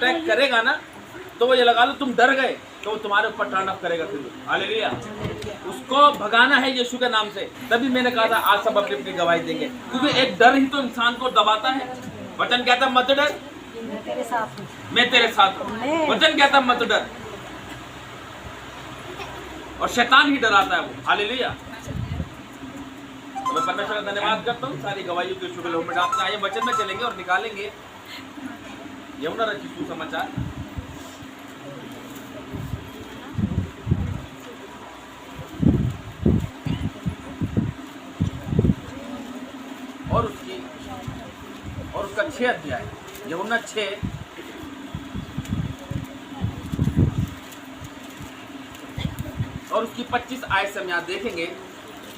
Attack करेगा ना, तो वो ये लगा लो तुम डर गए तो वो तुम्हारे ऊपर टर्न अप करेगा फिर। हालेलुया। उसको भगाना है यीशु के नाम से। तभी मैंने कहा था आज सब अपनी अपनी गवाही देंगे, क्योंकि एक डर ही तो इंसान को दबाता है। वचन कहता मत डर, मैं तेरे साथ हूँ। मैं तेरे साथ हूँ। वचन कहता मत डर, और शैतान ही डराता है वो। हालेलुया। मैं परमेश्वर का धन्यवाद करता हूँ सारी गवाहियों के शुक्र में डालते आइए वचन में चलेंगे और निकालेंगे यमुना रची सुसमाचार। और उसका 6 अध्याय, यमुना 6 और उसकी 25 आयत से हम यहाँ देखेंगे,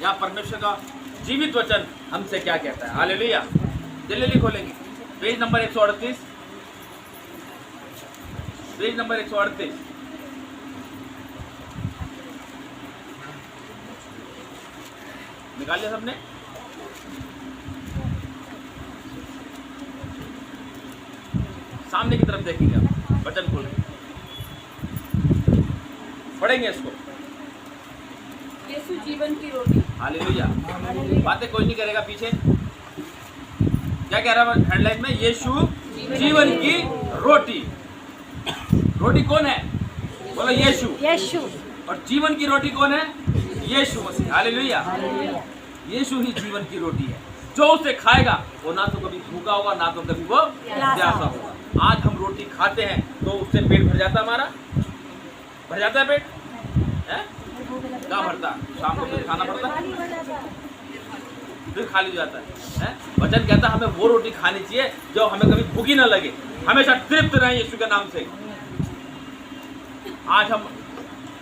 यहाँ परमेश्वर का जीवित वचन हमसे क्या कहता है। हालेलुया। जल्दी खोलेंगे पेज नंबर 138, पेज नंबर 138। निकाल लिया सबने? सामने की तरफ देखेंगे आप, वचन खोल के पढ़ेंगे इसको। यीशु जीवन की रोटी। हालेलुया। बातें कोई नहीं करेगा पीछे। क्या कह रहा है हेडलाइन में? यीशु जीवन की रोटी। रोटी कौन है? बोलो यीशु। यीशु। और जीवन की रोटी कौन है? यीशु मसीह। हालेलुया। यीशु ही जीवन की रोटी है। जो उसे खाएगा वो ना तो कभी भूखा होगा ना तो कभी वो प्यासा होगा। आज हम रोटी खाते हैं तो उससे पेट भर जाता है हमारा? भर जाता है पेट? क्या भरता? शाम को फिर खाना पड़ता है, फिर खाली हो जाता है। वचन कहता है हमें वो रोटी खानी चाहिए जो हमें कभी भूखी ना लगे, हमेशा तृप्त रहे यीशु के नाम से। आज हम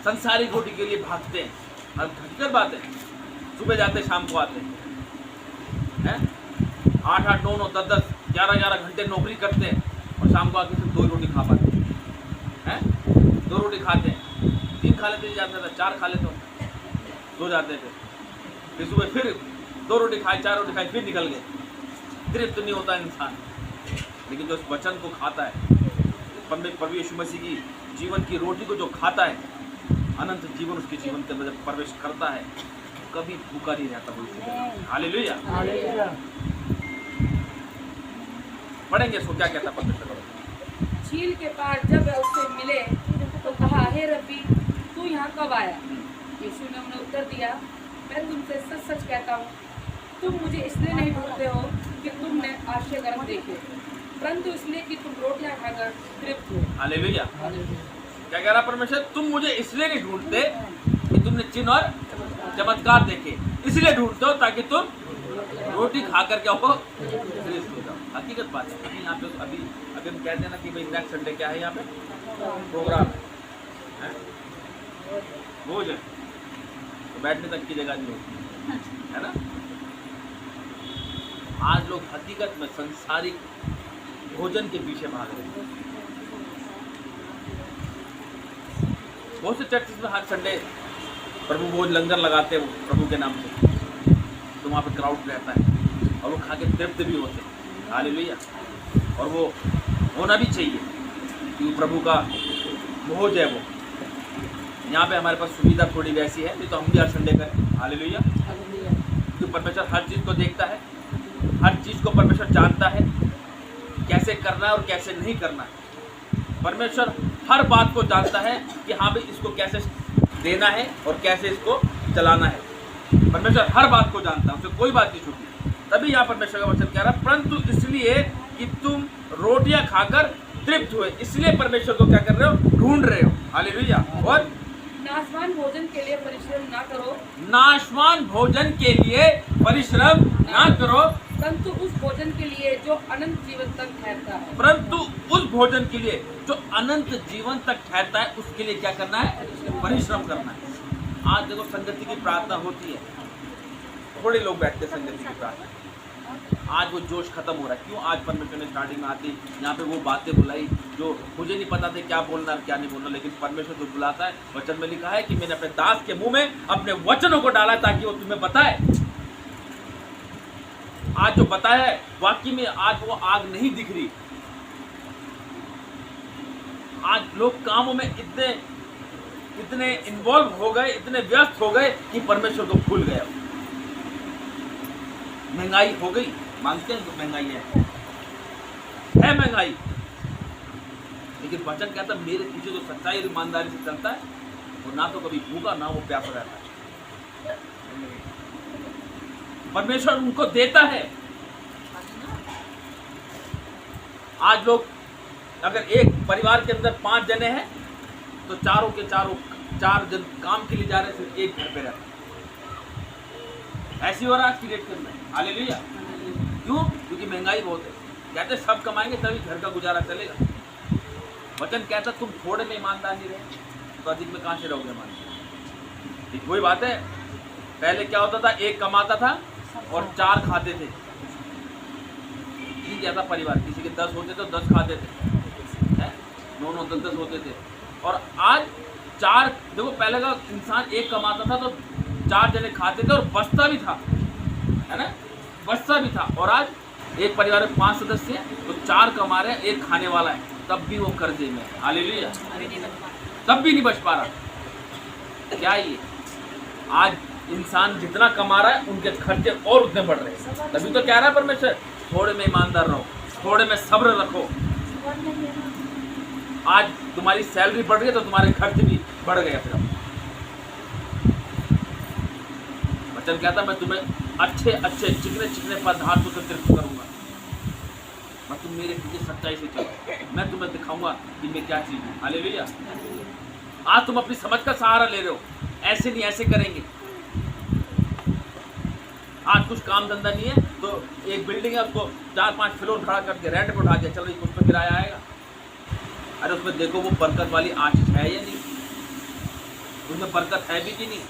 संसारिक रोटी के लिए भागते हैं। हम हकीकत बात है, सुबह जाते शाम को आते हैं, 8-8, 9-9, 10-10, 11-11 घंटे नौकरी करते हैं और शाम को आके सिर्फ 2 रोटी खा पाते हैं। 2 रोटी खाते हैं, 3 खा लेते जाते थे, 4 खा लेते हो, सो जाते थे, फिर सुबह फिर 2 रोटी खाए, 4 रोटी खाए, फिर निकल गए। तृप्त नहीं होता इंसान। लेकिन जो इस वचन को खाता है, प्रभु यीशु मसीह की जीवन की रोटी को जो खाता है, अनंत जीवन उसके जीवन के अंदर प्रवेश करता है, कभी भूखा नहीं रहता। हालेलुया। पढ़ेंगे इसको क्या कहता परमेश्वर। झील के पार जब वह उससे मिले तो कहा, हे रब्बी, तू यहाँ कब आया? यीशु ने उन्हें उत्तर दिया, मैं तुमसे सच सच कहता हूँ, तुम मुझे इसलिए नहीं ढूंढते हो कि तुमने आश्चर्य कर्म देखे, परंतु इसलिए कि तुम रोटियां खाकर तृप्त हो। हालेलुया। क्या कह रहा परमेश्वर? तुम मुझे इसलिए नहीं ढूंढते कि तुमने चिन्ह और चमत्कार देखे, इसलिए ढूंढते हो ताकि तुम रोटी खाकर क्या हो, तृप्त हो जाओ। हकीकत बात है। अभी यहाँ पे अभी हम कहते हैं ना कि भाई नेक्स्ट संडे क्या है, यहाँ पे प्रोग्राम है, भोजन, तो बैठने तक की जगह नहीं होती है ना। आज लोग हकीकत में संसारिक भोजन के पीछे भाग रहे हैं। बहुत से चर्च में हर संडे प्रभु भोज लंगर लगाते हैं प्रभु के नाम से, तो वहाँ पे क्राउड रहता है और वो खा के तृप्त भी होते हैं। हालेलुया। और वो होना भी चाहिए क्योंकि प्रभु का भोज है वो। यहाँ पे हमारे पास सुविधा थोड़ी वैसी है, नहीं तो हम भी हर संडे करें। हालेलुया। क्योंकि परमेश्वर हर चीज़ को देखता है, हर चीज़ को परमेश्वर जानता है, कैसे करना है और कैसे नहीं करना है। परमेश्वर हर बात को जानता है कि हाँ भाई इसको कैसे देना है और कैसे इसको चलाना है। परमेश्वर हर बात को जानता है, उसे कोई बात नहीं छूटी। तभी यहाँ परमेश्वर का वचन कह रहा है, परंतु इसलिए कि तुम रोटियां खाकर तृप्त हुए, इसलिए परमेश्वर को क्या कर रहे हो, ढूंढ रहे हो। हालेलुया। और नाशवान भोजन के लिए परिश्रम ना करो, नाशवान भोजन के लिए परिश्रम ना करो, परंतु उस भोजन के लिए जो अनंत जीवन तक ठहरता है। परंतु उस भोजन के लिए जो अनंत जीवन तक ठहरता है, उसके लिए क्या करना है, परिश्रम करना है। आज देखो संगति की प्रार्थना होती है, थोड़े लोग बैठते हैं संगति की प्रार्थना। आज वो जोश खत्म हो रहा है। क्यों? आज परमेश्वर ने स्टार्टिंग में आती यहाँ पे वो बातें बुलाई जो मुझे नहीं पता था क्या बोलना और क्या नहीं बोलना, लेकिन परमेश्वर जो बुलाता है, वचन में लिखा है कि मैंने अपने दास के मुंह में अपने वचनों को डाला ताकि वो तुम्हें बताए। आज जो बताया है वाकई में आज वो आग नहीं दिख रही, आज लोग कामों में इतने इन्वॉल्व हो गए, इतने व्यस्त हो गए कि परमेश्वर को भूल गए। महंगाई हो गई, मानते हैं तो महंगाई है महंगाई, लेकिन वचन कहता है मेरे पीछे जो सच्चाई और ईमानदारी से चलता है वो ना तो कभी भूखा ना वो प्यासा रहता है। परमेश्वर उनको देता है। आज लोग अगर एक परिवार के अंदर 5 जने हैं तो चारों के चारों 4 जन काम के लिए जा रहे, सिर्फ एक घर पे रहते। ऐसी हो रहा है आज की डेट के अंदर। हालेलुया। क्यों? क्योंकि महंगाई बहुत है। कहते सब कमाएंगे तभी घर का गुजारा चलेगा। वचन कहता तुम थोड़े में ईमानदार नहीं रहे तो अधिक में कहां से रहोगे ईमानदार। ठीक वही बात है। पहले क्या होता था, एक कमाता था और 4 खाते थे। ठीक था परिवार, किसी के 10 होते तो 10 खाते थे, 9 10 होते थे। और आज 4, देखो पहले का इंसान एक कमाता था तो 4 जने खाते थे और बचता भी था, है ना, बचता भी था। और आज एक परिवार में 5 सदस्य हैं तो 4 कमा रहे हैं, एक खाने वाला है, तब भी वो कर्जे में। हालेलुया। तब भी नहीं बच पा रहा। क्या ये आज इंसान जितना कमा रहा है उनके खर्चे और उतने बढ़ रहे हैं। तभी तो कह रहा है परमेश्वर थोड़े में ईमानदार रहो, थोड़े में सब्र रखो। आज तुम्हारी सैलरी बढ़ रही है तो तुम्हारे खर्च भी बढ़ गए। फिर वचन कहता मैं तुम्हें अच्छे अच्छे चिकने पदार्थों से तृप्त करूंगा। मैं तुम मेरे पीछे सच्चाई से चलो, मैं तुम्हें दिखाऊंगा कि मैं क्या चीज हूँ। हालेलुया। आज तुम अपनी समझ का सहारा ले रहे हो, ऐसे नहीं ऐसे करेंगे। आज कुछ काम धंधा नहीं है तो एक बिल्डिंग है उसको 4-5 फ्लोर खड़ा करके रेंट पे उठा दिया, चलो कुछ तो किराया आएगा। अरे उसमें देखो वो बरकत वाली आशीष है या नहीं, उसमें बरकत है भी कि नहीं।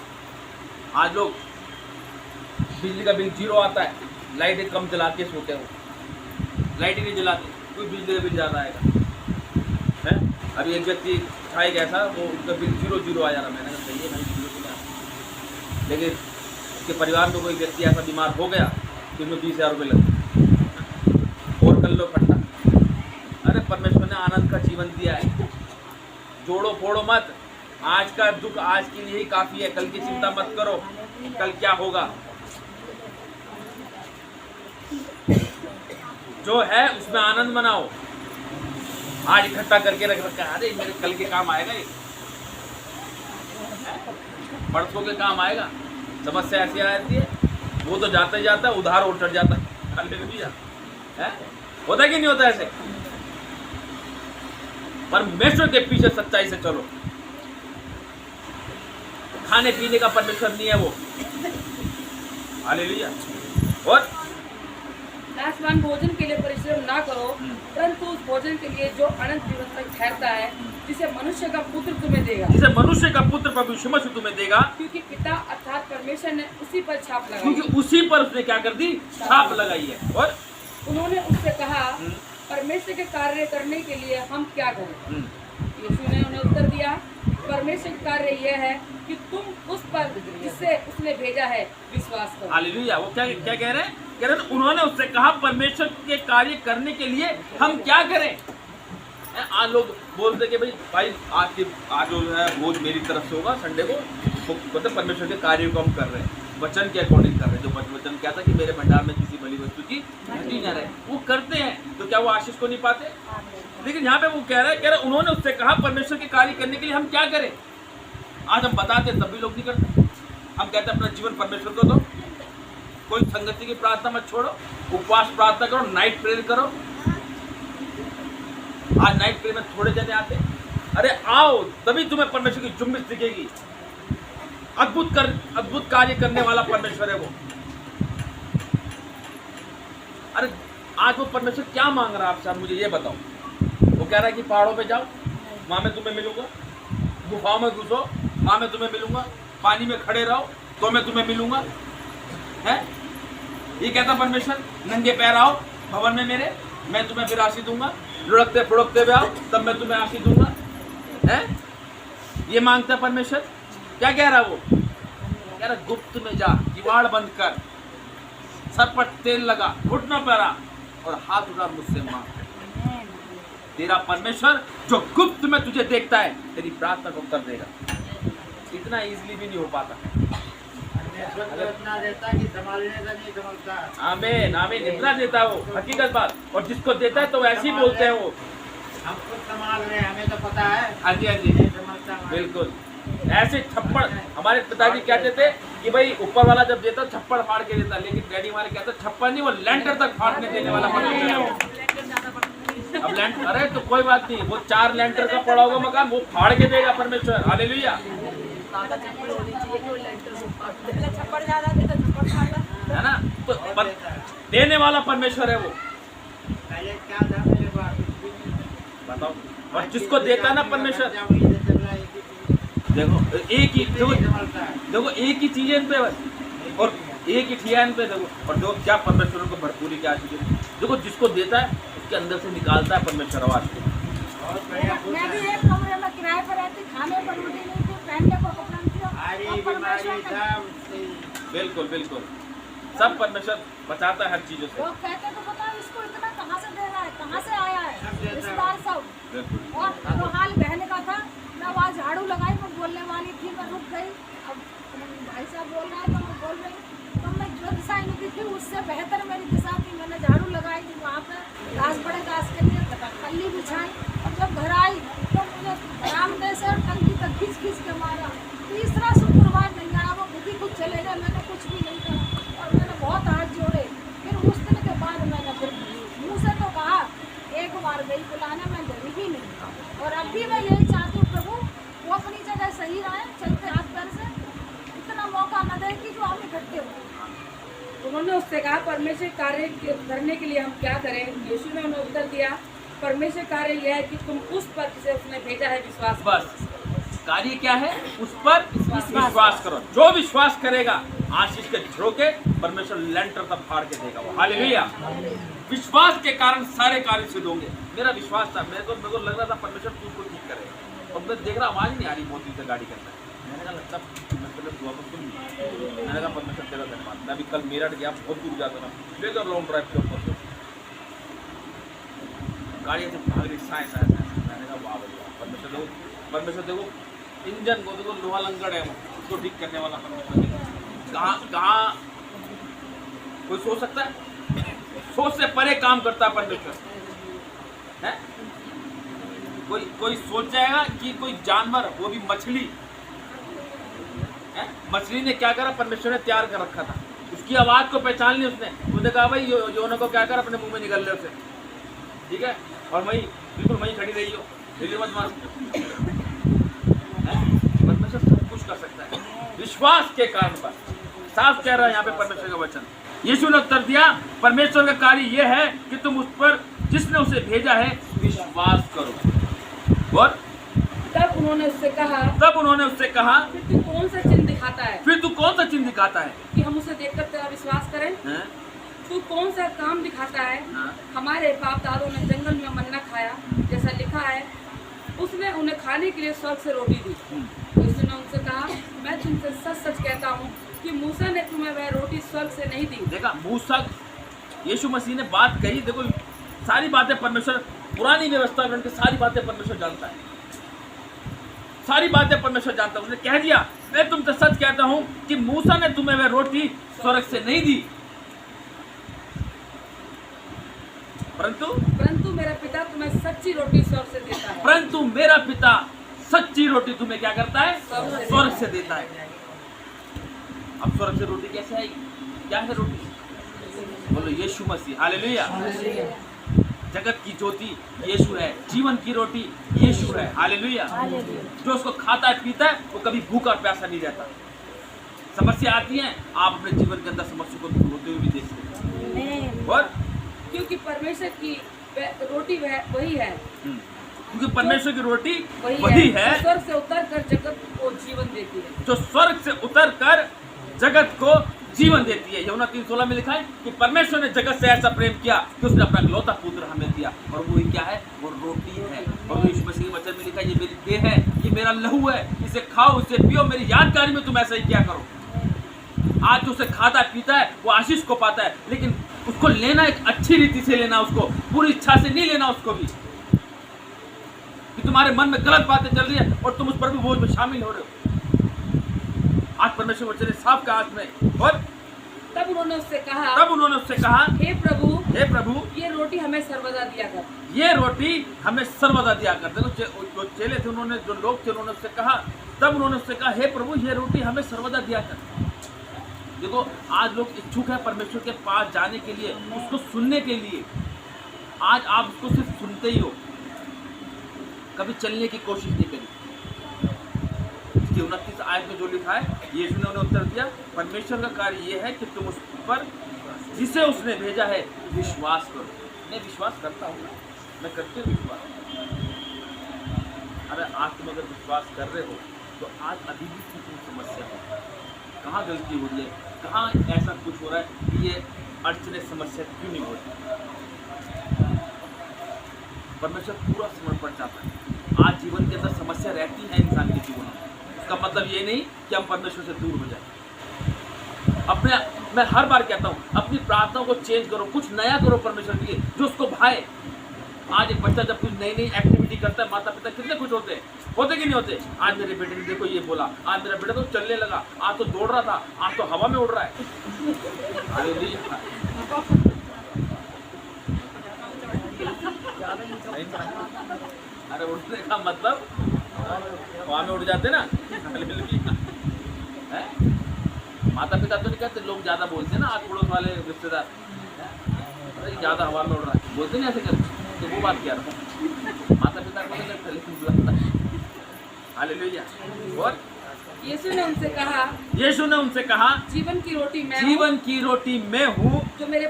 आज लोग बिजली का बिल 0 आता है, लाइटें कम जला के सोते हो, लाइट ही नहीं जलाते, कोई बिजली का बिल ज़्यादा आएगा है। अभी एक व्यक्ति था एक ऐसा, वो उनका बिल 0 आ जा रहा। मैंने कहा सही है भाई 0 आ रहा, लेकिन उसके परिवार में कोई व्यक्ति ऐसा बीमार हो गया तो उसमें 20,000 रुपये लगे और कर लो खट्टा। अरे परमेश्वर ने आनंद का जीवन दिया है, जोड़ो फोड़ो मत। आज का दुख आज के लिए ही काफ़ी है, कल की चिंता मत करो कल क्या होगा। जो है उसमें आनंद मनाओ। आज इकट्ठा करके रख रखा है, अरे मेरे कल के काम आएगा, ये परसों के काम आएगा। समस्या ऐसी आ जाती है, वो तो जाता ही जाता है, उधार और चढ़ जाता है। हालेलुया। होता कि नहीं होता ऐसे? परमेश्वर के पीछे सच्चाई से चलो। खाने पीने का परमेश्वर नहीं है वो। हालेलुया। और नाशवान भोजन के लिए परिश्रम ना करो, परंतु उस भोजन के लिए जो अनंत जीवन तक ठहरता है, जिसे मनुष्य का पुत्र तुम्हें देगा, जिसे मनुष्य का पुत्र प्रभु यीशु मसीह तुम्हें देगा। क्योंकि पिता अर्थात परमेश्वर ने उसी पर छाप लगाई, क्योंकि उसी पर उसने क्या कर दी, छाप लगाई है। और उन्होंने उससे कहा परमेश्वर के कार्य करने के लिए हम क्या करें? यीशु ने उन्हें उत्तर दिया, परमेश्वर का कार्य यह है कि तुम उस पर जिससे उसने भेजा है विश्वास करो। हालेलुया। वो क्या क्या कह रहे हैं? कह रहे हैं उन्होंने उससे कहा परमेश्वर के कार्य करने के लिए हम क्या करें। आज लोग बोलते कि भाई आज जो है बोझ मेरी तरफ से होगा, संडे को मतलब परमेश्वर के कार्य को हम कर रहे हैं, वचन के अकॉर्डिंग कर रहे हैं। जो वचन क्या था कि मेरे भंडार में किसी भली वस्तु की घटी न रहे, वो करते हैं तो क्या वो आशीष को नहीं पाते? लेकिन यहाँ पे वो कह रहे उन्होंने उससे कहा परमेश्वर के कार्य करने के लिए हम क्या करें। आज हम बताते तब भी लोग नहीं करते। हम कहते हैं अपना जीवन परमेश्वर को दो, कोई संगति की प्रार्थना मत छोड़ो, उपवास प्रार्थना करो, नाइट प्रेयर करो। आज नाइट प्रेयर में थोड़े जने आते, अरे आओ तभी तुम्हें परमेश्वर की जुम्बिश दिखेगी। अद्भुत कार्य करने वाला परमेश्वर है वो। अरे आज वो परमेश्वर क्या मांग रहा है आपसे, आप मुझे ये बताओ। वो कह रहा है कि पहाड़ों पे जाओ, वहां में तुम्हें मिलूंगा, गुफाओं में घुसो, वहां में तुम्हें मिलूंगा, पानी में खड़े रहो तो मैं तुम्हें मिलूंगा, है ये कहता परमेश्वर। नंगे पैर आओ भवन में मेरे, मैं तुम्हें फिर आशीष दूंगा, लुढ़कते फुड़कते हुए आओ तब मैं तुम्हें आशीष दूंगा, है ये मांगता परमेश्वर। क्या कह रहा वो? कह रहा गुप्त में जा, किवाड़ बंद कर, सर पर तेल लगा, घुटनों पर आ और हाथ उठा मुझसे मांग। तेरा परमेश्वर जो गुप्त में तुझे देखता है तेरी प्रार्थना को उत्तर देगा। इतना इजीली भी नहीं हो पाता। परमेश्वर इतना देता है कि संभालने का नहीं समझता। आमीन आमीन, इतना देता है वो, हकीकत बात। और जिसको देता है तो वैसे ही बोलते हैं वो, हम खुद संभाल रहे हैं, हमें तो पता है। हाँ जी हाँ जी, नहीं समझता हमारा। बिल्कुल। ऐसे थप्पड़ हमारे पिताजी कहते थे कि भाई ऊपर वाला जब देता थप्पड़ फाड़ के देता, लेकिन डैडी हमारे कहते थप्पड़ नहीं, वो लेंटर तक फाड़ने देने वाला परमेश्वर है वो। अब लेंटर, अरे तो कोई बात नहीं, वो 4 लेंटर का पड़ा होगा मकान, वो फाड़ के देगा परमेश्वर। हालेलुया, है ना। तो देने वाला परमेश्वर है वो, पहले क्या था मेरे पास? बताओ। और जिसको देता ना परमेश्वर, वही तो चल रहा है, देखो एक ही देखो, नहीं संभालता है। देखो एक ही चीज है इन पे बस, और एक ही ठिया इन पे देखो। और जो क्या परमेश्वर को भरपूरी क्या चीज है, देखो जिसको देता है उसके अंदर से निकालता है परमेश्वर आवाज को। बहुत बढ़िया पूछा मैं भी है। एक कमरे में किराए पर रहती, खाने पर रोटी नहीं थी, पहनने को कपड़ा नहीं था। सारी और बीमारी परमेश्वर का- सब बिल्कुल बिल्कुल, सब परमेश्वर बचाता है हर चीजों से। लोग कहते तो बताओ इसको इतना कहाँ से दे रहा है, कहाँ से आया सब है देता इस है। बार सब। बिल्कुल और वो हाल बहने का था, मैं वहाँ झाड़ू लगाई, मैं बोलने वाली थी, मैं रुक गई। अब भाई साहब बोल रहा है तो मैं बोल रही, तो मैं जो दिशा इनकी थी उससे बेहतर मेरी दिशा थी। मैंने झाड़ू लगाई थी वहाँ पर, घास बड़े घास के लिए कल्ली बिछाई। और जब घर आई तो मुझे बरामदे से और टंकी तक खींच खींच के मारा। तीसरा शुक्रवार नहीं आया, वो खुद ही खुद चले गए, मैंने कुछ भी नहीं कहा। और मैंने बहुत हाथ जोड़े। फिर उस दिन के बाद मैंने फिर मुँह से तो कहा, एक बार गई बुलाने, मैं गई ही नहीं। और अब भी मैं यही चाहती हूँ प्रभु, वो अपनी जगह सही रहे, चलते हाथ पैर से इतना मौका न दे कि जो हम इकट्ठे हो। उन्होंने उससे कहा परमेश्वर कार्य करने के लिए हम क्या करें? यीशु ने उन्हें उत्तर दिया, परमेश्वर कार्य यह है कि तुम उस पर जिसे उसने भेजा है विश्वास करो। बस कार्य क्या है, उस पर विश्वास करो। जो विश्वास करेगा आशीष के झोंके परमेश्वर लेंटर तक फाड़ के देगा वो। हालेलुया, विश्वास के कारण सारे कार्य सिद्ध होंगे। मेरा विश्वास था, मेरे को लग रहा था परमेश्वर तू को ठीक करेगा, और मैं देख रहा आवाज नहीं आ रही, बहुत दिन से गाड़ी करता है। मैंने कहा लगता परमेश्वर दुआ को सुन ली। मैंने कहा परमेश्वर तेरा धन्यवाद। मैं अभी कल मेरठ गया, बहुत दूर जाता था, लेकर लॉन्ग ड्राइव के ऊपर से गाड़ी ऐसे भाग रही, साए साए साए। मैंने कहा वाह भाई वाह, परमेश्वर देखो इंजन को देखो, लोहा लंगड़ है वो, उसको ठीक करने वाला परमेश्वर। कहाँ कोई सोच सकता है? सोच से परे काम करता है परमेश्वर, है? कोई सोच जाएगा कि कोई जानवर, वो भी मछली है, मछली ने क्या करा, परमेश्वर ने तैयार कर रखा था। उसकी आवाज को पहचान ली उसने कहा भाई योना को क्या कर, अपने मुंह में निकल ले उसे, ठीक है। और वही बिल्कुल वहीं खड़ी रही हो, हिली मत मारो। परमेश्वर सब कुछ कर सकता है विश्वास के कारण पर। साफ कह रहा है यहाँ पे परमेश्वर का वचन। यीशु ने उत्तर दिया, परमेश्वर का कार्य यह है कि तुम उस पर जिसने उसे भेजा है विश्वास करो। और तब उन्होंने उससे कहा, फिर तू कौन सा चिन्ह दिखाता है फिर तू कौन सा चिन्ह दिखाता है? कि हम उसे देखकर तेरा विश्वास करें? हैं? तू कौन सा काम दिखाता है? हाँ। हमारे बाप दादों ने जंगल में मन्ना खाया, जैसा लिखा है, उसने उन्हें खाने के लिए स्वर्ग से रोटी दी। यीशु ने उनसे कहा, मैं तुमसे सच सच कहता हूँ कि मूसा ने तुम्हें वह रोटी स्वर्ग से नहीं दी। देखा, मूसा, यीशु मसीह ने बात कही। देखो सारी बातें परमेश्वर, पुरानी व्यवस्था में उनकी सारी बातें परमेश्वर जानता है, सारी बातें परमेश्वर जानता है। उसने कह दिया, मैं तुमसे सच कहता हूँ कि मूसा ने तुम्हें वह रोटी स्वर्ग से नहीं दी, परंतु मेरा पिता तुम्हें सच्ची रोटी स्वर्ग से देता है। परंतु मेरा पिता सच्ची रोटी तुम्हें क्या करता है? स्वर्ग से देता है। अब स्वर्ग से रोटी कैसे आएगी? क्या है रोटी? बोलो यीशु मसीह। हालेलुया। जगत की ज्योति यीशु है, जीवन की रोटी यीशु है। हालेलुया। जो उसको खाता है पीता है वो कभी भूखा और प्यासा नहीं रहता। समस्या आती है, आप अपने जीवन के अंदर समस्या को दूर होते हुए भी देखते हैं। और क्योंकि परमेश्वर की रोटी वही है, क्योंकि परमेश्वर की रोटी वही है स्वर्ग से उतर कर जगत को जीवन देती है। जो स्वर्ग से उतर कर जगत को जीवन देती है। यूहन्ना 3:16 में लिखा है कि परमेश्वर ने जगत से ऐसा प्रेम किया कि उसने अपना इकलौता पुत्र हमें दिया, और वो क्या है? वो रोटी है। और यीशु मसीह के वचन में लिखा है, ये मेरी देह है, ये मेरा लहू है, इसे खाओ, इसे पियो, मेरी यादगारी में तुम ऐसा ही क्या करो। आज जो उसे खाता पीता है वो आशीष को पाता है, लेकिन उसको लेना एक अच्छी रीति से लेना, उसको पूरी इच्छा से नहीं लेना उसको भी। कि तुम्हारे मन में गलत बातें चल रही है और तुम उस प्रभु भोज में शामिल हो रहे हो। आज परमेश्वर वचन है साफ का हाथ में। और तब उन्होंने उससे कहा, हे प्रभु, ये रोटी हमें सर्वदा दिया कर। ये रोटी हमें सर्वदा दिया करते। जो चेले थे, उन्होंने, जो लोग थे, उन्होंने उससे कहा, तब उन्होंने उससे कहा, हे प्रभु, ये रोटी हमें सर्वदा दिया कर। देखो, आज लोग इच्छुक है परमेश्वर के पास जाने के लिए, उसको सुनने के लिए। आज आप उसको सिर्फ सुनते ही हो, कभी चलने की कोशिश नहीं करी। इसकी 29 आयत में जो लिखा है, यीशु ने उन्हें उत्तर दिया, परमेश्वर का कार्य ये है कि तुम उस पर जिसे उसने भेजा है विश्वास करो। मैं विश्वास करता हूँ, मैं करते हूँ विश्वास। अरे आज तुम अगर विश्वास कर रहे हो तो आज अभी भी कुछ समस्या है, कहाँ गलती हो रही है, कहाँ ऐसा कुछ हो रहा है कि ये अड़चने समस्या क्यों नहीं हो रही। परमेश्वर पूरा समर्पण चाहता है। आज जीवन के अंदर समस्या रहती है इंसान के जीवन में, उसका मतलब ये नहीं कि हम परमेश्वर से दूर हो जाए। मैं हर बार कहता हूँ, अपनी प्रार्थनाओं को चेंज करो, कुछ नया करो परमेश्वर के लिए, जो उसको भाए। आज एक बच्चा जब कुछ नई नई एक्टिविटी करता है, माता पिता कितने खुश होते हैं कि नहीं होते। आज मेरे बेटे ने देखो ये बोला, आज मेरा बेटा तो चलने लगा, आज तो दौड़ रहा था, आज तो हवा में उड़ रहा है। अरे उड़ने का मतलब हवा में उड़ जाते ना। माता पिता तो नहीं कहते, लोग ज्यादा बोलते हैं ना, आज पड़ोस वाले रिश्तेदार, अरे ज्यादा हवा में उड़ रहा है, बोलते नहीं ऐसे करते। तो वो बात क्या रहा, माता पिता को नहीं लगता, लेकिन बुलाता है। हालेलुया। और यीशु ने उनसे कहा, जीवन की रोटी मैं हूँ, जो मेरे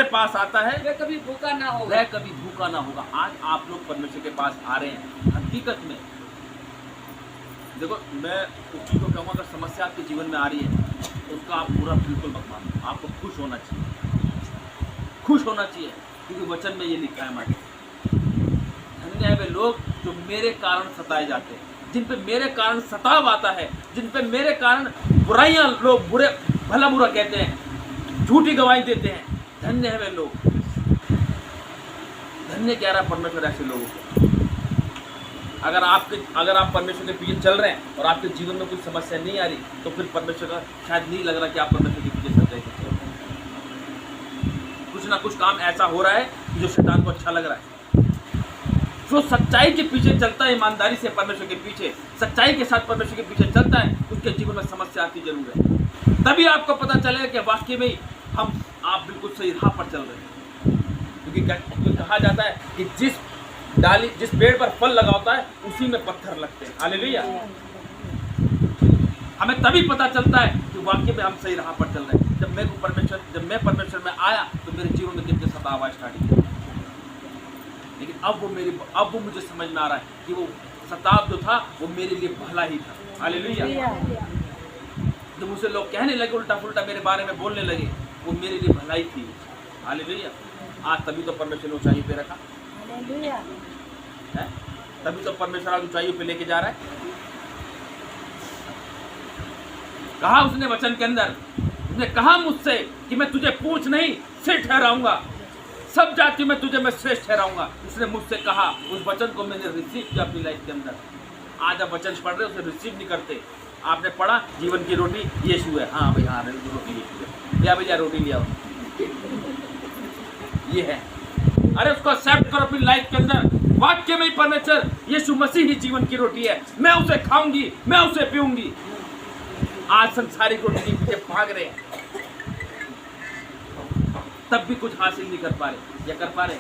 पास आता है वह कभी भूखा ना होगा। आज आप लोग परमेश्वर के पास आ रहे हैं। हकीकत में देखो, मैं उस चीज़ को कहूँगा, अगर समस्या आपके जीवन में आ रही है तो उसका आप पूरा बिल्कुल मत मानो। आपको खुश होना चाहिए, क्योंकि वचन में ये लिखा है हमारे, धन्य है वे लोग जो मेरे कारण सताए जाते हैं, जिन पे मेरे कारण सताव आता है, जिन पे मेरे कारण बुराइयां, लोग बुरे भला बुरा कहते हैं, झूठी गवाही देते हैं। धन्य है वे लोग। धन्य कह रहा परमेश्वर ऐसे लोगों को। अगर आप परमेश्वर के पीछे चल रहे हैं और आपके जीवन में कोई समस्या नहीं आ रही, तो फिर परमेश्वर का शायद नहीं लग रहा कि आप परमेश्वर के पीछे सच्चाई से चल रहे हैं। कुछ ना कुछ काम ऐसा हो रहा है कि जो शैतान को अच्छा लग रहा है। जो सच्चाई के पीछे चलता है, ईमानदारी से परमेश्वर के पीछे, सच्चाई के साथ परमेश्वर के पीछे चलता है, उसके जीवन में समस्या आती जरूर है। तभी आपको पता चलेगा कि वाकई में आप बिल्कुल सही राह पर चल रहे हैं। क्योंकि कहा जाता है कि जिस पेड़ पर फल लगा होता है, उसी में पत्थर लगते हैं। हालेलुया। हमें तभी पता चलता है कि वाकई में हम सही राह पर चल रहे हैं, जब मैं परमेश्वर में आया तो मेरे जीवन में कितने सताव स्टार्ट किया। लेकिन अब वो मुझे समझ में आ रहा है कि वो सताव जो था वो मेरे लिए भला ही था। हालेलुया। जब मुझसे लोग कहने लगे, उल्टा पुल्टा मेरे बारे में बोलने लगे, वो मेरे लिए भलाई थी। हालेलुया। आज तभी तो परमेश्वर ने ऊंचाई पे रखा है, तभी तो परमेश्वर आज ऊंचाइयों पे लेके जा रहा है। कहा उसने वचन के अंदर, उसने कहा मुझसे कि मैं तुझे पूछ नहीं सिर ठहराऊंगा, सब जातियों में तुझे मैं श्रेष्ठ ठहराऊंगा। उसने मुझसे कहा, उस वचन को मैंने रिसीव किया अपनी लाइफ के अंदर। आज आप वचन पढ़ रहे हो, उसे रिसीव नहीं करते। आपने पढ़ा जीवन की रोटी यीशु है, हाँ भाई, हाँ रोटी यीशु है, लिया भैया रोटी लिया, ये है। अरे उसको एक्सेप्ट करो अपनी लाइफ के अंदर। वाक्य में ही परमेश्वर यीशु मसीह ही जीवन की रोटी है, मैं उसे खाऊंगी, मैं उसे पीऊंगी। आज संसारिक रोटी के पीछे भाग रहे हैं, तब भी कुछ हासिल नहीं कर पा रहे, या कर पा रहे।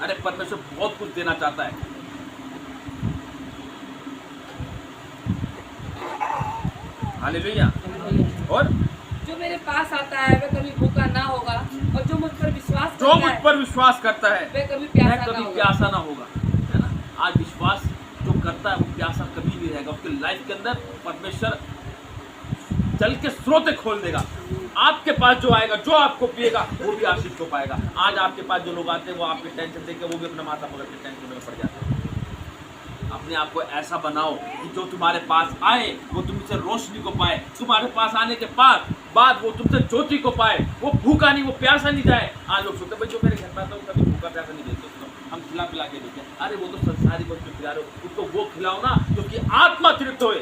अरे परमेश्वर बहुत कुछ देना चाहता है। हालेलुया। और जो मेरे पास आता है वह कभी भूखा ना होगा, और जो मुझ पर विश्वास करता है वह कभी प्यासा ना होगा। है ना। आज विश्वास जो करता है वो प्यासा कभी नहीं रहेगा। उसके लाइफ के अंदर परमेश्वर जल के स्रोत खोल देगा। आपके पास जो आएगा, जो आपको पिएगा, वो भी आशीष को पाएगा। आज आपके पास जो लोग आते हैं वो आपकी टेंशन देकर वो भी अपना माथा पकड़ के टेंशन में पड़ जाते हैं। अपने आप को ऐसा बनाओ कि जो तुम्हारे पास आए वो तुमसे रोशनी को पाए, तुम्हारे पास आने के बाद वो तुमसे ज्योति को पाए, वो भूखा नहीं, वो प्यासा नहीं जाए। आज लोग सोचते भाई जो मेरे घर में आता है वो कभी भूखा प्यासा नहीं देते उसको। हम खिला पिला के देते हैं। अरे वो तो संसारी वस्तु खिला रहे हो, उसको वो खिलाओ ना जो कि आत्मा तृप्त होए,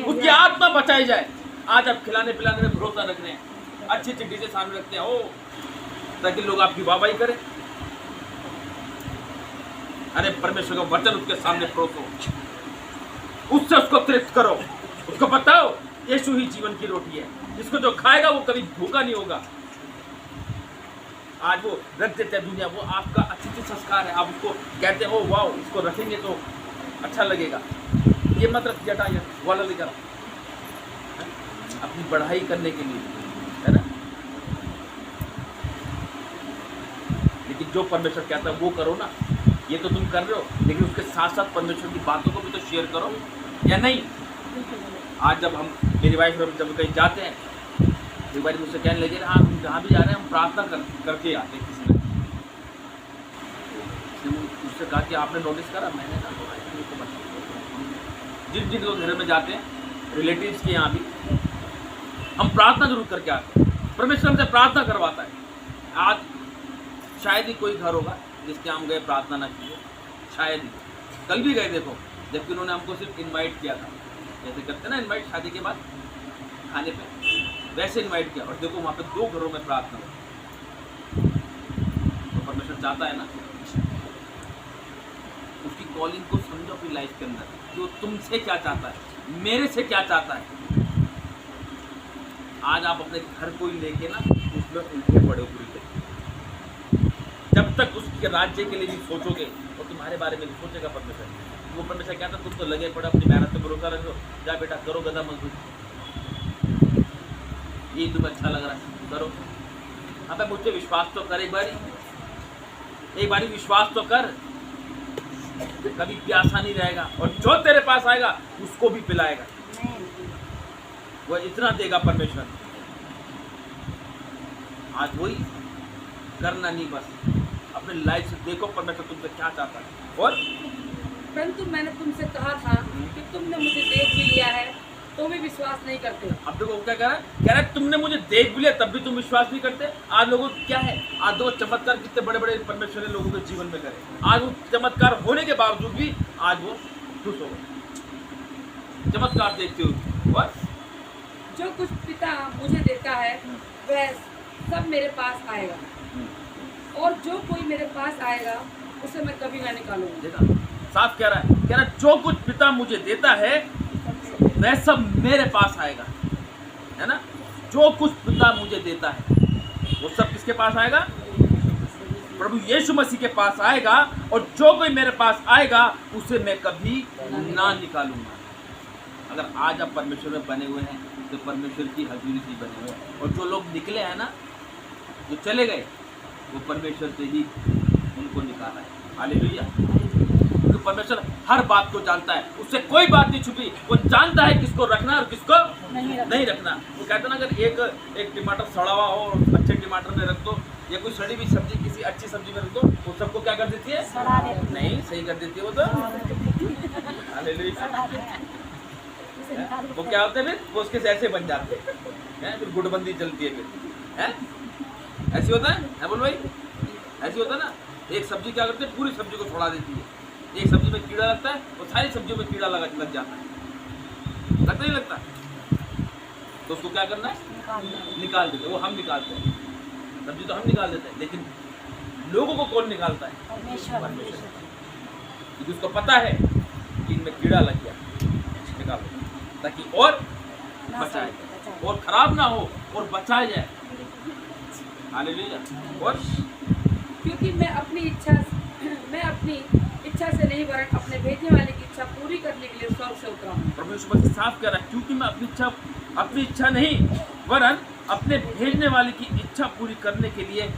उसकी आत्मा बचाई जाए। आज आप खिलाने पिलाने में भरोसा रख रहे हैं, अच्छी अच्छी डिशें सामने रखते हैं ओ ताकि लोग आपकी वाहवाही करें। अरे परमेश्वर का वचन उसके सामने परोसो, उससे उसको तृप्त करो, उसको बताओ यीशु ही जीवन की रोटी है, जिसको जो खाएगा वो कभी भूखा नहीं होगा। आज वो रख देते हैं दुनिया, वो आपका अतिथि संस्कार है, आप उसको कहते हैं ओ वाह इसको रखेंगे तो अच्छा लगेगा, ये मत रख जटा ये वाला लेकर अपनी बढ़ाई करने के लिए, है ना। लेकिन जो परमेश्वर कहता है वो करो ना, ये तो तुम कर रहे हो, लेकिन उसके साथ साथ परमेश्वर की बातों को भी तो शेयर करो या नहीं। आज जब हम मेरी वाइफ जब कहीं जाते हैं, एक बार मुझसे कहने लगे हाँ हम जहाँ भी जा रहे हैं हम प्रार्थना करके आते हैं। किसी ने उससे कहा कि आपने नोटिस करा, मैंने कहा जिन जिन लोग घर में जाते हैं रिलेटिव्स के यहाँ भी हम प्रार्थना जरूर करके आते हैं, परमेश्वर हमसे प्रार्थना करवाता है। आज शायद ही कोई घर होगा जिसके हम गए प्रार्थना ना की हो, शायद ही। कल भी गए देखो, जबकि उन्होंने हमको सिर्फ इनवाइट किया था, जैसे करते ना इनवाइट शादी के बाद खाने पे, वैसे इनवाइट किया, और देखो वहाँ पे 2 घरों में प्रार्थना हो। तो परमेश्वर चाहता है ना उसकी कॉलिंग को समझो अपनी लाइफ के अंदर कि वो तुमसे क्या चाहता है, मेरे से क्या चाहता है। आज आप अपने घर को ही लेके ना उसमें उलझे पड़े हो पूरी तरीके, जब तक उसके राज्य के लिए भी सोचोगे और तुम्हारे बारे में भी सोचेगा परमेश्वर। वो परमेश्वर कहता तुम तो लगे पड़े अपनी मेहनत पे भरोसा रखो, जा बेटा करो गधा मजदूरी, ये तुम्हें अच्छा लग रहा है करो। हाँ भाई मुझसे विश्वास तो कर, एक बारी विश्वास तो कर, कभी प्यासा नहीं रहेगा, और जो तेरे पास आएगा उसको भी पिलाएगा, वो इतना देगा परमेश्वर। आज वही करना नहीं, बस अपने लाइफ से देखो परमेश्वर तुमसे क्या चाहता है। और परंतु मैंने तुमसे कहा था कि तुमने मुझे देख भी लिया है तो भी विश्वास नहीं करते। अब देखो क्या कह रहा है तुमने मुझे देख भी लिया तब भी तुम विश्वास नहीं करते। आज लोगों क्या है, आज देखो चमत्कार कितने बड़े बड़े परमेश्वर ने लोगों के जीवन में करे, आज वो चमत्कार होने के बावजूद भी आज वो खुश हो गए चमत्कार देखते हुए। बस जो कुछ पिता मुझे देता है वह सब मेरे पास आएगा, और जो कोई मेरे पास आएगा उसे मैं कभी ना निकालूंगा। देखा साफ कह रहा है जो कुछ पिता मुझे देता है वह सब मेरे पास आएगा, है ना। जो कुछ पिता मुझे देता है वो सब किसके पास आएगा, प्रभु यीशु मसीह के पास आएगा, और जो कोई मेरे पास आएगा उसे मैं कभी ना निकालूंगा। अगर आज आप परमेश्वर में बने हुए हैं तो परमेश्वर की हजूरी से बने हुए हैं, और जो लोग निकले हैं ना, जो चले गए, वो परमेश्वर से ही उनको निकाला है। हालेलुया। क्योंकि परमेश्वर हर बात को जानता है, उससे कोई बात नहीं छुपी, वो जानता है किसको रखना और किसको नहीं रखना। वो कहते ना अगर एक टमाटर सड़ा हुआ हो और अच्छे टमाटर में रख दो, या कोई सड़ी हुई सब्जी किसी अच्छी सब्जी में रख दो, वो सबको क्या कर देती है, नहीं सही कर देती है वो तो। हालेलुया। वो क्या होते हैं फिर, वो उसके जैसे बन जाते हैं, फिर गुटबंदी चलती है फिर, है ऐसी होता है बोल भाई, ऐसी होता है ना। एक सब्जी क्या करते हैं, पूरी सब्जी को छोड़ा देती है। एक सब्जी में कीड़ा लगता है और सारी सब्जियों में कीड़ा लग जाता है, लगता नहीं लगता, तो उसको क्या करना है, निकाल देते। वो हम निकालते हैं सब्जी, तो हम निकाल देते हैं, लेकिन लोगों को कौन निकालता है, परमेश्वर। क्योंकि उसको पता है कि इनमें कीड़ा लग गया, निकाल दो ताकि और बचाए जाए, और खराब ना हो और बचाया जाए। हालेलुया। और क्योंकि मैं अपनी इच्छा से नहीं वरन अपने भेजने वाले की इच्छा पूरी करने के लिए स्वर्ग से उतरा हूं। प्रभु यीशु मसीह साफ कर रहा है, क्योंकि मैं अपनी इच्छा नहीं वरन अपने भेजने वाले की इच्छा पूरी करने के लिए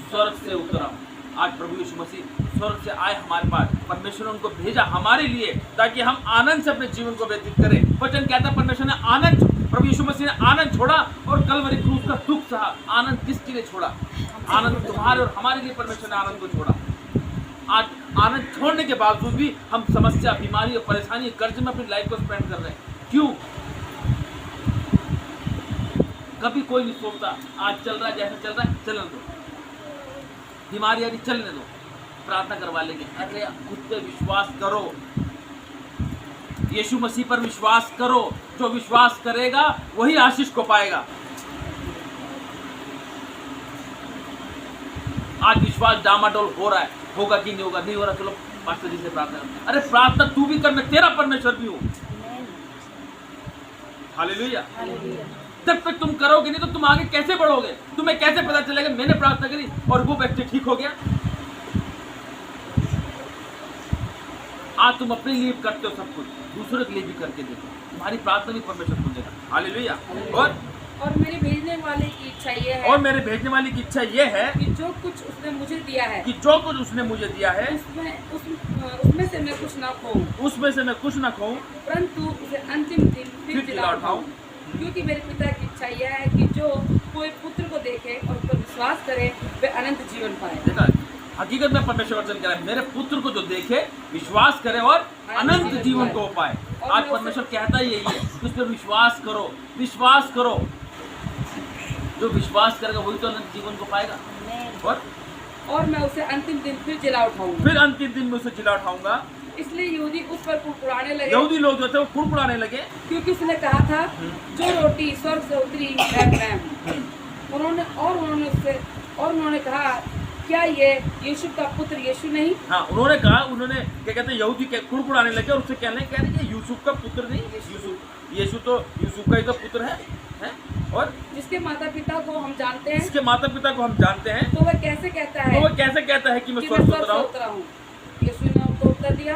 स्वर्ग से उतरा हूँ। आज प्रभु यीशु मसीह स्वर्ग से आए हमारे पास, परमेश्वर ने उनको भेजा हमारे लिए ताकि हम आनंद से अपने जीवन को व्यतीत करें। वचन कहता है परमेश्वर ने आनंद, प्रभु यीशु मसीह ने आनंद छोड़ा और कलवरी क्रूस का दुख सहा। आनंद किसके लिए छोड़ा, आनंद तुम्हारे और हमारे लिए परमेश्वर ने आनंद को छोड़ा। आज आनंद छोड़ने के बावजूद भी हम समस्या, बीमारी और परेशानी, कर्ज में अपनी लाइफ को स्पेंड कर रहे हैं। क्यों? कभी कोई नहीं सोचता आज चल रहा है जैसा चल रहा है चलने दो, बीमारी आदि चलने दो, प्रार्थना करवा लेंगे। अरे खुद पे विश्वास करो, यीशु मसीह पर विश्वास करो। जो विश्वास करेगा वही आशीष को पाएगा। आज विश्वास डामाडोल हो रहा है, होगा कि नहीं होगा, नहीं हो रहा, चलो पास्टर जी से प्रार्थना करो। अरे प्रार्थना तू भी कर, मैं तेरा परमेश्वर भी हूँ। हालेलुया। जब तक तुम करोगे नहीं तो तुम आगे कैसे बढ़ोगे? तुम्हें कैसे पता चलेगा मैंने प्रार्थना करी और वो व्यक्ति ठीक हो गया? आज तुम अपने लिए करते हो सब कुछ, दूसरे के लिए भी करके देखो, तुम्हारी प्रार्थना भी परमेश्वर सुनेगा। हालेलुया। और मेरे भेजने वाले की इच्छा ये है, और मेरे भेजने वाले की इच्छा ये है कि जो कुछ उसने मुझे दिया है, कि जो कुछ उसने मुझे दिया है उसमें से मैं कुछ ना खोऊं, उसमें से मैं कुछ ना खोऊं, परंतु उसे अंतिम दिन फिर जिला उठाऊं। क्योंकि मेरे पिता की इच्छा यह है कि जो कोई पुत्र को देखे और उस पर विश्वास करे वे अनंत जीवन पाए। देखा, हकीकत में परमेश्वर वचन कह रहा है, मेरे पुत्र को जो देखे विश्वास करे और अनंत जीवन को पाए। आज परमेश्वर कहता ही यही है, उस पर विश्वास करो, विश्वास करो। जो विश्वास करेगा वही तो अनंत जीवन को पाएगा। और मैं उसे अंतिम दिन फिर जिला उठाऊंगा। फिर अंतिम दिन में उसे जिला उठाऊंगा। इसलिए यहूदी उस पर कुड़कुड़ाने लगे, यहूदी लोग जो थे वो कुड़कुड़ाने लगे, क्योंकि उसने कहा था जो रोटी स्वर्ग से उतरी मैं हूं। उन्होंने कहा क्या ये यीशु का पुत्र यीशु नहीं? हाँ, उन्होंने कहा, उन्होंने क्या कहते हैं, यहूदी के कुड़कुड़ाने लगे और उससे कहने कि यूसुफ का पुत्र नहीं, यीशु तो यूसुफ का ही तो पुत्र है। और जिसके माता पिता को हम जानते हैं, जिसके माता पिता को हम जानते हैं, तो वह कैसे कहता है कि मैं स्वर्ग से उतरा हूँ? यीशु ने उनको उत्तर दिया,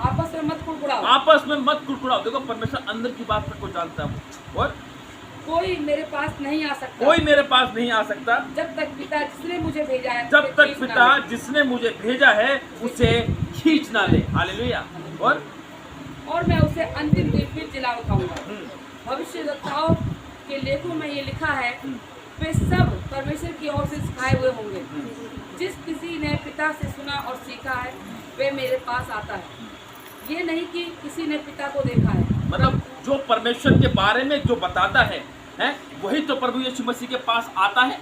आपस में मत कुड़कुड़ाओ। आपस में मत कुड़कुड़ाओ। देखो, परमेश्वर अंदर की बात को जानता है। और कोई मेरे पास नहीं आ सकता, कोई मेरे पास नहीं आ सकता जब तक पिता जिसने मुझे भेजा है, जब तक पिता जिसने मुझे भेजा है उसे खींच ना ले। हालेलुया। और मैं उसे अंतिम दिन फिर जिला उठाऊंगा। भविष्यवक्ताओं के लेखों में ये लिखा है, वे सब परमेश्वर की ओर से सिखाए हुए होंगे। जिस किसी ने पिता से सुना और सीखा है वे मेरे पास आता है। ये नहीं कि किसी ने पिता को देखा है। मतलब जो परमेश्वर के बारे में जो बताता है वही तो प्रभु यीशु मसीह के पास आता है।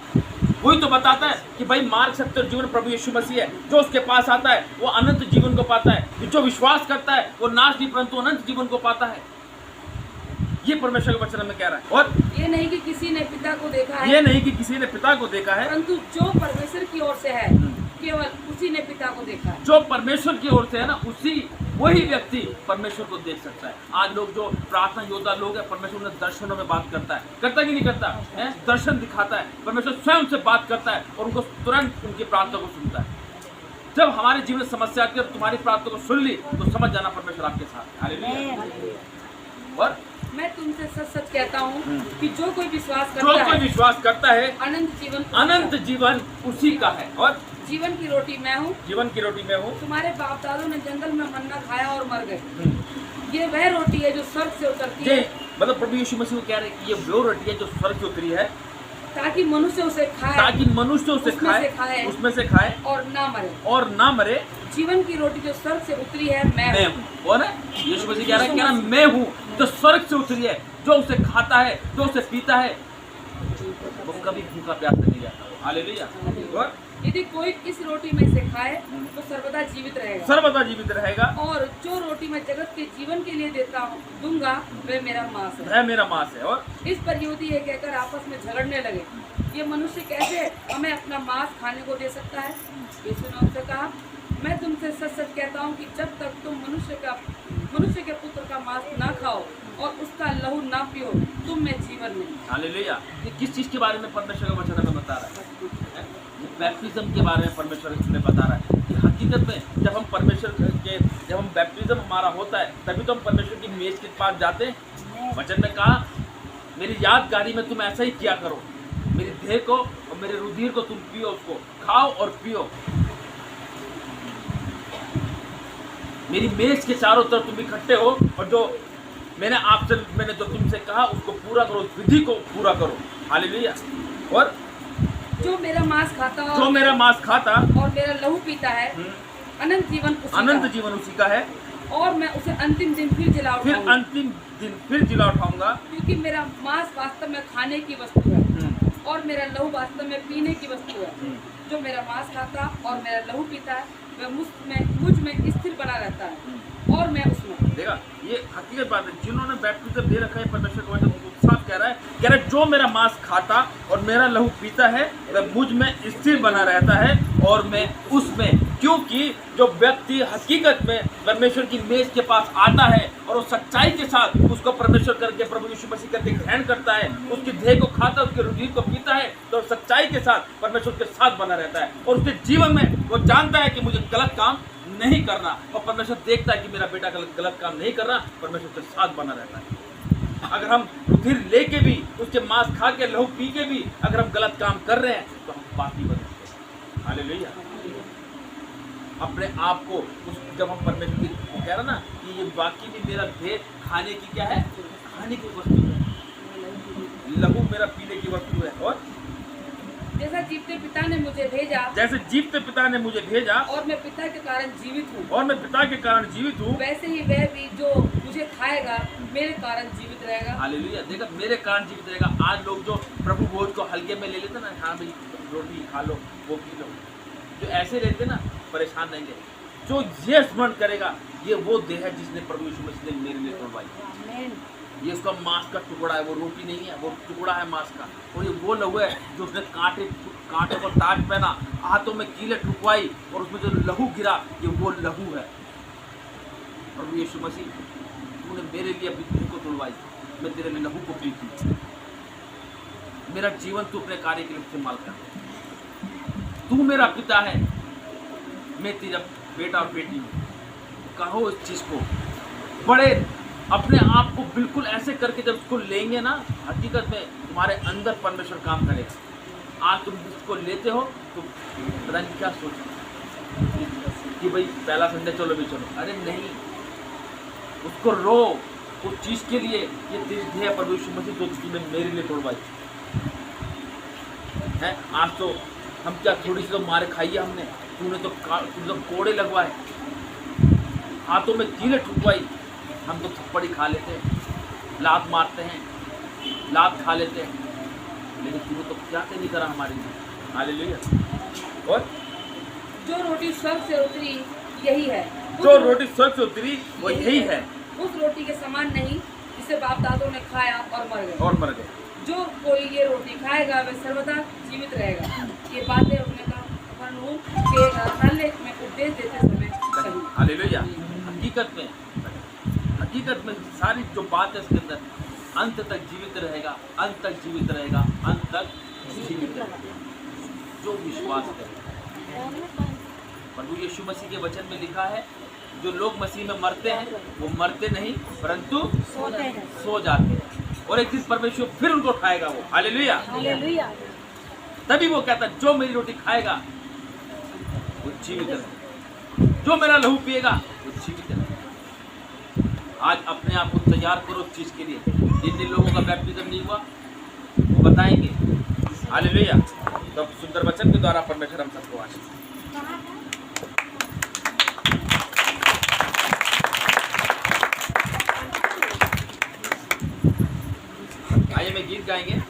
वही तो बताता है कि भाई मार्ग, सत्य और जीवन प्रभु यीशु मसीह है। जो उसके पास आता है वो अनंत जीवन को पाता है। जो विश्वास करता है वो नाश नहीं परंतु अनंत जीवन को पाता है। ये परमेश्वर के वचन में कह रहा है। और ये नहीं कि किसी ने पिता को देखा है, ये नहीं कि किसी ने पिता को देखा है, परंतु जो परमेश्वर की ओर से है केवल उसी ने पिता को देखा है। जो परमेश्वर की ओर से है ना, वही व्यक्ति परमेश्वर को देख सकता है। आज लोग जो प्रार्थना योद्धा लोग हैं, परमेश्वर उन्हें दर्शनों में बात करता है कि नहीं करता है? दर्शन दिखाता है, परमेश्वर स्वयं से बात करता है और उनको तुरंत उनकी प्रार्थना को सुनता है। जब हमारे जीवन में समस्या आती है और तुम्हारी प्रार्थना को सुन ली तो समझ जाना परमेश्वर आपके साथ। हालेलुया। और मैं तुमसे सच सच कहता हूँ कि जो कोई विश्वास करता है अनंत जीवन उसी का है। और जीवन की रोटी मैं हूँ। जीवन की रोटी मैं हूँ। तुम्हारे बाप दादों ने जंगल में मन्ना खाया और मर गए। ये वह रोटी है जो स्वर्ग से उतरती है। मतलब प्रभु यीशु मसीह कह रहे हैं कि ये वो रोटी है जो स्वर्ग से उतरी है, ताकि मनुष्य उसे खाए, उसमें से खाए और ना मरे। जीवन की रोटी जो स्वर्ग से उतरी है मैं हूँ। कौन है? यीशु मसीह कह रहा है मैं हूँ जो स्वर्ग से उतरी है। जो उसे खाता है, जो उसे पीता है, वो कभी भूखा प्यासा नहीं जाता। हालेलुया। यदि कोई इस रोटी में से खाए तो सर्वदा जीवित रहेगा। और जो रोटी मैं जगत के जीवन के लिए दूंगा वह मेरा मांस है। और इस पर यहूदी ये कहकर आपस में झगड़ने लगे, ये मनुष्य कैसे हमें अपना मांस खाने को दे सकता है? यीशु ने उनसे कहा, मैं तुमसे सच सच कहता हूँ कि जब तक तुम मनुष्य के पुत्र का मांस ना खाओ और उसका लहू ना पियो तुम में जीवन नहीं। हालेलुया। ये किस चीज के बारे में परमेश्वर का वचन हमें बता रहा है? बैप्टिज्म के बारे में परमेश्वर हमें बता रहा है कि हकीकत में जब हम बैप्टिज्म हमारा होता है तभी तो हम परमेश्वर की मेज के पास जाते हैं। वचन में कहा, मेरी यादगारी में तुम ऐसा ही किया करो। मेरी देह को और मेरे रुधिर को तुम पियो, उसको खाओ और पियो। मेरी मेज के चारों तरफ तुम इकट्ठे हो और जो मैंने जो तुमसे कहा उसको पूरा करो, उस विधि को पूरा करो। हालेलुया। और जो मेरा मांस खाता और मेरा लहू पीता है अनंत जीवन उसी का है। और मैं उसे अंतिम दिन फिर जिला उठाऊंगा। क्योंकि मेरा मांस वास्तव में खाने की वस्तु है और मेरा लहू वास्तव में पीने की वस्तु है। जो मेरा मांस खाता और मेरा लहू पीता है वह मुझ में स्थिर बना रहता है और मैं उसमें। देखा, ये हकीकत बात है। जिन्होंने बैप्टिज्म ले रखा है परमेश्वर के वचन को साफ कह रहा है जो मेरा मांस खाता और मेरा लहू पीता है वह मुझ में स्थिर बना रहता है और मैं उसमें। क्योंकि जो व्यक्ति हकीकत में परमेश्वर की मेज के पास आता है और वो सच्चाई के साथ उसको परमेश्वर करके प्रभु यीशु मसीह करके ग्रहण करता है, उसकी देह को खाता है, उसके रुधिर को पीता है, तो सच्चाई के साथ परमेश्वर के साथ बना रहता है और उसके जीवन में वो जानता है कि मुझे गलत काम नहीं करना, और परमेश्वर देखता है कि मेरा बेटा गलत काम नहीं कर रहा, परमेश्वर के साथ बना रहता है। अगर हम रुधिर लेके भी, उसके मांस खा के, लहू पी के भी अगर हम गलत काम कर रहे हैं तो हम पापी बन सकते हैं। हालेलुया। अपने आप को जब हम परमेश्वर की कह रहा ना कि ये वाकई में मेरा देह खाने की क्या है, खाने की वस्तु है, लहू मेरा पीने की वस्तु है। और जैसा जीवते पिता ने मुझे भेजा, जैसे जीवते पिता ने मुझे भेजा और मैं पिता के कारण जीवित हूँ, और मैं पिता के कारण जीवित हूँ, वैसे ही वह भी जो मुझे खाएगा मेरे कारण जीवित रहेगा। हालेलुया। देखा, मेरे कारण जीवित रहेगा। आज लोग जो प्रभु भोज को हल्के में ले लेते ना, हाँ भाई रोटी खा लो, वो पी लो, जो ऐसे लेते ना परेशान रहेंगे। जो ये स्मरण करेगा ये वो देह है जिसने प्रभु यीशु मसीह ने मेरे लिए तोड़वाई। ये उसका मांस का टुकड़ा है, वो रोटी नहीं है, वो टुकड़ा है मांस का। और ये वो लहू है जो उसने कांटे को ताज पहना, हाथों में कीले ठुकवाई और उसमें जो लहू गिरा, ये वो लहू है। प्रभु यीशु मसीह, तूने मेरे लिए अपनी देह को तोड़वाई, मैं तेरे लिए लहू को पीती। मेरा जीवन तू अपने कार्य के लिए इस्तेमाल कर। तू मेरा पिता है, मैं तेरा बेटा और बेटी हूँ। कहो इस चीज को बड़े अपने आप को बिल्कुल ऐसे करके जब उसको लेंगे ना, हकीकत में तुम्हारे अंदर परमेश्वर काम करेगा। आज तुम इसको लेते हो तो पता नहीं क्या सोचो कि भाई पहला संडे चलो भी चलो, अरे नहीं, उसको रो उस चीज के लिए। ये तेरी देह प्रभु यीशु मसीह जो तूने मेरे लिए तोड़वाई है। आज तो हम क्या थोड़ी सी तो मार खाई है हमने, तूने तो कोड़े लगवाए, हाथों में कीले ठुकवाई, हम तो थप्पड़ ही खा लेते हैं, लात मारते हैं, लात खा लेते हैं, लेकिन तूने तो क्या नहीं करा हमारे लिए। हालेलुया। और जो रोटी स्वर्ग से उतरी यही है, जो रोटी स्वर्ग से उतरी वो यही है, उस रोटी के समान नहीं जिसे बाप दादों ने खाया और मर गए। जो कोई ये रोटी खाएगा वह सर्वदा जीवित रहेगा। ये बातें अपने का में उपदेश देते समय कही। हालेलुया। हकीकत में सारी जो बात है इसके अंदर अंत तक जीवित रहेगा, अंत तक जीवित रहेगा, अंत तक जीवित रहेगा जो विश्वास करेगा। प्रभु यीशु मसीह के वचन में लिखा है, जो लोग मसीह में मरते हैं वो मरते नहीं परंतु सो जाते हैं, और एक दिन परमेश्वर फिर उनको उठाएगा वो। हालेलुया। तभी वो कहता है जो मेरी रोटी खाएगा वो जीवित रहेगा, जो मेरा लहू पिएगा वो जीवित रहेगा। आज अपने आप को तैयार करो उस चीज के लिए। जिन लोगों का बैप्टिज्म नहीं हुआ वो बताएंगे। हालेलुया। तो सुंदर वचन के द्वारा परमेश्वर हम सबको आशीष। आइए मैं गीत गाएंगे।